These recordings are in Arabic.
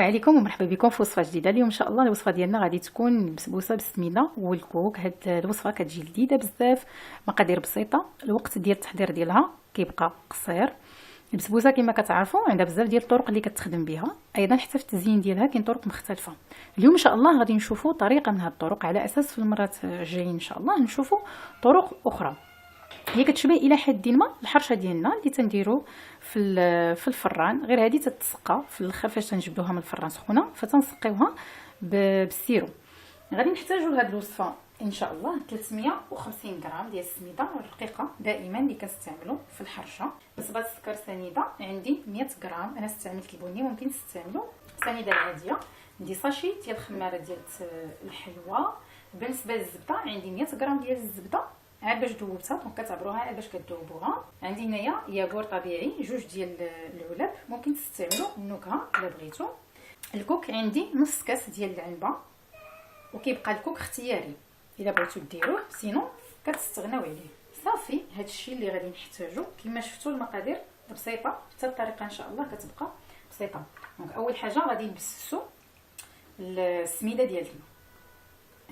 عليكم ومرحبا بكم في وصفه جديده. اليوم ان شاء الله الوصفه ديالنا غادي تكون البسبوسه بالسميده والكوك. هاد الوصفه كتجي لذيذه بزاف، مقادير بسيطه، الوقت ديال التحضير ديالها كيبقى قصير. البسبوسه كما كتعرفوا عندها بزاف ديال الطرق اللي كتخدم بها، ايضا حتى في التزيين ديالها كاين طرق مختلفه. اليوم ان شاء الله غادي نشوفوا طريقه من هاد الطرق، على اساس في المرات الجايين ان شاء الله نشوفوا طرق اخرى. هي كتشبه الى حد ما الحرشه ديالنا اللي تنديرو في الفران، غير هذه تتسقى في الاخر فاش تنجبدوها من الفران سخونه فتنسقيوها بالسيرو. غادي نحتاجوا لهاد الوصفه ان شاء الله 350 غرام ديال السميده الرقيقه دائما اللي كنستعملوا في الحرشه. نسبه السكر سنيده عندي 100 غرام، انا استعملت البني، ممكن تستعملوا سنيده العاديه. عندي ساشي ديال الخماره ديال الحلوه. بالنسبه للزبده عندي 100 غرام ديال الزبده عاد باش ذوبتها، دونك كتعبروها عاد باش كتذوبوها. عندي هنايا ياغور طبيعي، جوج ديال العلب، ممكن تستعملوا النكهه الا بغيتو. الكوك عندي نص كاس ديال العنبه، وكيبقى الكوك اختياري الا بغيتو ديروه، سينو كتستغناو عليه. صافي هادشي اللي غادي نحتاجو. كما شفتوا المقادير بسيطه، حتى الطريقه ان شاء الله كتبقى بسيطه. دونك اول حاجه غادي نبسسو السميده ديالنا.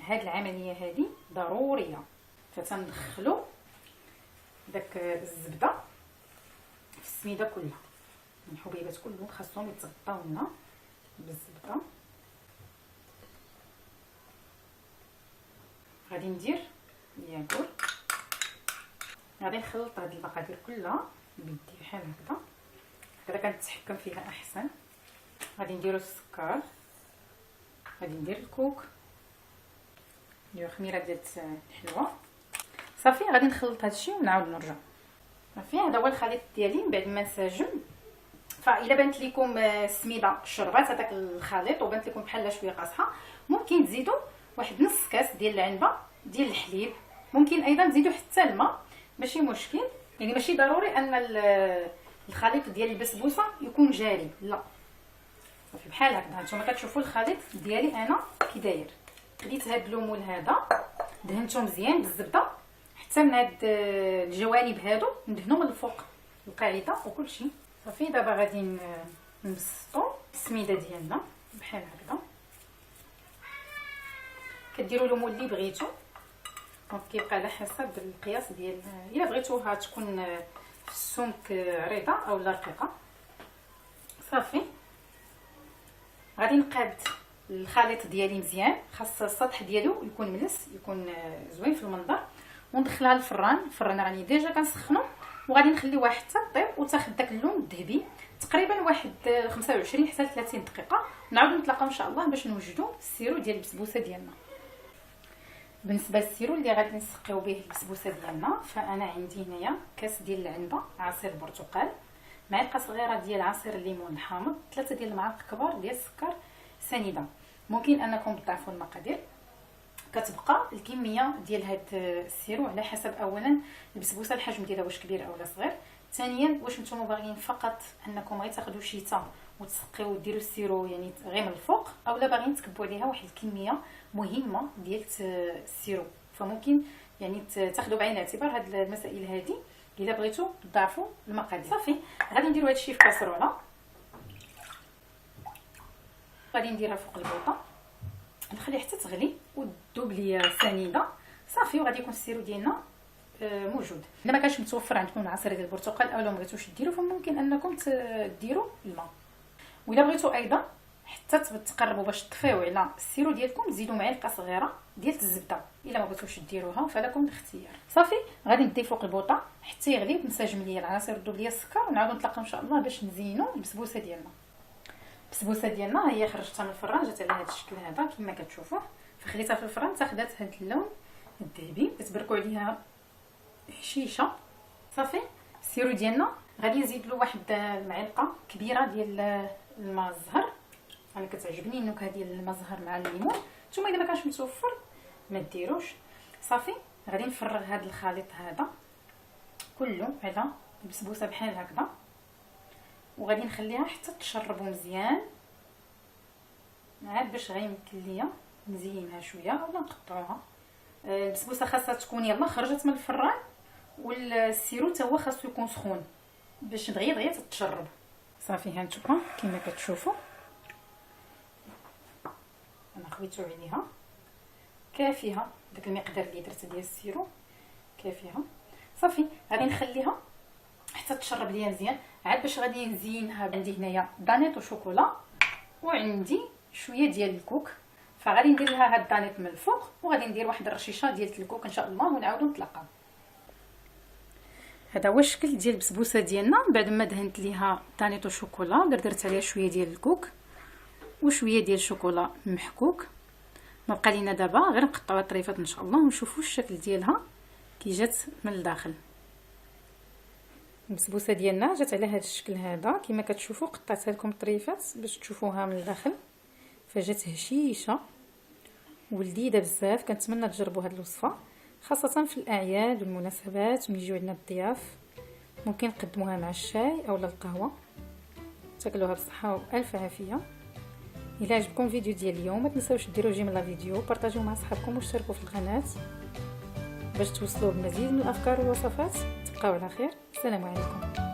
هاد العمليه هذه ضروريه، فتندخلوا داك الزبده في السميده كلها. الحبيبات كلهم خاصهم يتغطاو لنا بالزبده. غادي ندير الياغور، غادي نخلط هاد المقادير كلها بيدي بحال هكذا، كذا كنتحكم فيها احسن. غادي نديرو السكر، غادي ندير الكوك، نديرو خميره ديال الحلوه. صافي غادي نخلط هادشي ونعاود نرجع. صافي هذا هو الخليط ديالي من بعد ما نسجم. فاذا بانت لكم السميده شربات هذاك الخليط وبانت لكم بحال شويه قاصحه، ممكن تزيدوا واحد نص كاس ديال العنبه ديال الحليب. ممكن ايضا تزيدوا حتى الماء، ماشي مشكل. يعني ماشي ضروري ان الخليط ديال البسبوسه يكون جاري، لا. صافي بحال هكذا نتوما كتشوفوا الخليط ديالي انا كي داير. خديت هاد الليمون هذا دهنته مزيان بالزبده حتى من هاد الجوانب هادو ندهنو من الفوق القاعده وكلشي. صافي دابا غادي نبسطو السميده ديالنا بحال هكذا. كديروا الليمون اللي بغيتو، دونك كيبقى على حسب القياس ديال، الا بغيتوها تكون في السمك عريضه او رقيقه. صافي غادي نقاد الخليط ديالي مزيان، خاص السطح ديالو يكون ملس، يكون زوين في المنظر، وندخلها للفران. الفران راني ديجا كنسخنو، وغادي نخليوها حتى طيب وتاخذ داك اللون الذهبي، تقريبا واحد 25 حتى 30 دقيقه. نعاودو نتلاقاو ان شاء الله باش نوجدوا السيرو ديال البسبوسه ديالنا. بالنسبه للسيرو اللي غادي نسقيو به البسبوسه ديالنا، فانا عندي هنايا كاس ديال العنبه، عصير برتقال، معلقه صغيره ديال عصير الليمون الحامض، 3 ديال المعالق كبار ديال السكر سنيده. ممكن انكم تضاعفوا المقادير، كتبقى الكميه ديال هاد السيرو على حسب اولا البسبوسه الحجم ديالها واش كبير اولا صغير، ثانيا واش نتوما باغيين فقط انكم غير تاخذوا شيته وتسقيو وديروا السيرو يعني غير من الفوق، اولا باغيين تكبوا عليها واحد الكميه مهمه ديال السيرو. فممكن يعني تاخذوا بعين الاعتبار هاد المسائل هذه الا بغيتوا تضاعفوا المقادير. صافي غادي نديروا هادشي في كاسرونه، غادي نديرها فوق البوطه، نخليها حتى تغلي وتذوب ليا سنيده. صافي وغادي يكون السيرو ديالنا موجود. الا ما كانش متوفر عندكم العصير ديال البرتقال اولا ما بغيتوش ديروا، فممكن انكم تديروا الماء. وإلا بغيتوا ايضا حتى تقربوا باش تطفيو على السيرو ديالكم، زيدوا معلقه صغيره ديال الزبده. الا ما بغيتوش ديروها فلكم الاختيار. صافي غادي ندي فوق البوطه حتى يغلي وتنسجم ليا العصير وذوب ليا السكر، ونعاودوا نتلاقاو ان شاء الله باش نزينوا البسبوسه ديالنا. البسبوسه ديالنا هي خرجتها من الفران، جات على هذا الشكل هذا كما كتشوفوا. فخليتها في الفران تاخذات هذا اللون الذهبي، كتبركوا عليها حشيشه. صافي السيرو ديالنا غادي نزيد له واحد المعلقه كبيره ديال الماء الزهر. انا كتعجبني النكهه ديال الماء الزهر مع الليمون، نتوما الا ما كانش متوفر ما ديروش. صافي غادي نفرغ هذا الخليط هذا كله على البسبوسه بحال هكذا، وغادي نخليها حتى تشربوا مزيان، عاد باش غيمكن ليا نزينها شويه ولا نقطعوها. البسبوسه خاصها تكون يلا خرجت من الفران، والسيرو حتى هو خاصو يكون سخون باش دغيا تتشرب. صافي ها نتوما كما كتشوفوا انا خويتو عليها كافيها، داك المقدار اللي درت ديال السيرو كافيها. صافي غادي نخليها حتى تشرب ليا مزيان. عاد باش غادي نزينها، عندي هنايا دانيت وشوكولا وعندي شويه ديال الكوك، فغادي ندير لها هاد الدانيت من الفوق وغادي ندير واحد الرشيشه ديال الكوك ان شاء الله ونعاودو نتلاقاو. هذا هو الشكل ديال البسبوسه ديالنا بعد ما دهنت ليها دانيت وشوكولا، درت عليها شويه ديال الكوك وشويه ديال الشوكولا محكوك. ما بقى لينا دابا غير نقطعوها طريفات ان شاء الله ونشوفوا الشكل ديالها كي جات من الداخل. البسبوسه ديالنا جات على هذا الشكل هذا كما كتشوفوا، قطعتها لكم طريفات باش تشوفوها من الداخل، فجات هشيشه ولذيذه بزاف. كنتمنى تجربوا هذه الوصفه خاصه في الاعياد والمناسبات ملي يجيو عندنا الضياف، ممكن نقدموها مع الشاي او القهوه. تاكلوها بصحه والف عافيه. الى عجبكم الفيديو ديال اليوم ما تنساوش ديروا جيم لا فيديو، بارطاجيوه مع صحابكم واشتركوا في القناه باش توصلوا بمزيد من الافكار والوصفات. تبقاو على خير، السلام عليكم.